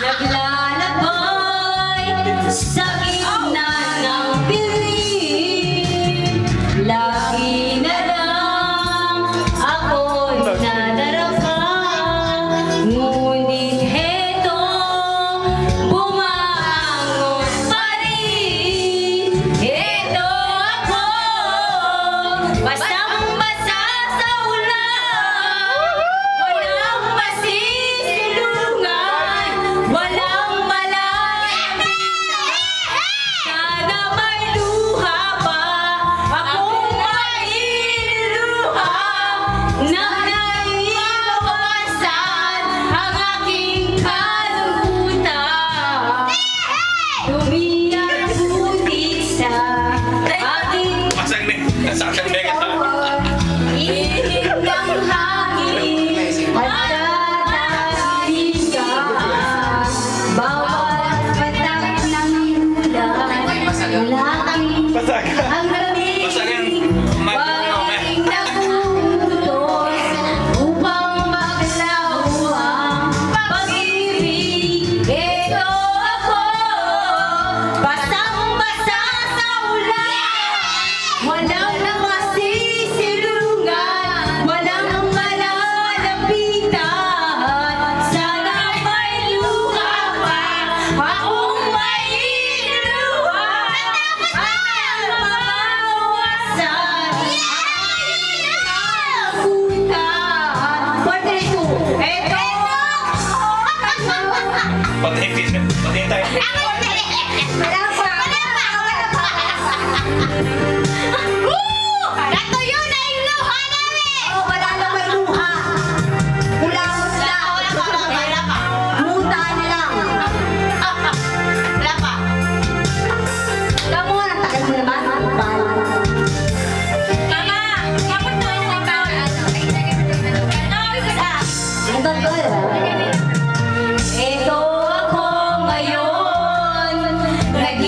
naglalakbay sa gitna ng piling. Lagi na lang ako'y nadarama, ngunit heto, bumangon pa rin. Heto ako, basang-basa sa ulan, walang masisilungan, walang malalapitan. Sana may luha pa akong mailuha na naiwasan ang aking kalungkutan. Tumiyak putik sa aking Pasang nih, sakit banget. init ng hangin at katahimikan. Bawat patak ng ulan, langit ang lamig, baging nagutos upang maglaho ang pag-ibig. Ito ako, basang-basa sa ulan, walang nakasisilungan, walang malalapitan. Sana may luha pa akong mailuha at mabawasan ang kalungkutan. Parte ito, ito. Pati tayo. Wala pa. Natuyo na yung luha namin! Oo, wala na may luha. Kulamos lang. Wala pa. Mutaan na lang. Wala pa. Kamu nga, ang tagal mo naman. Mama, kapag na yung mga tao, Ito, ito. Ito ako ngayon, nag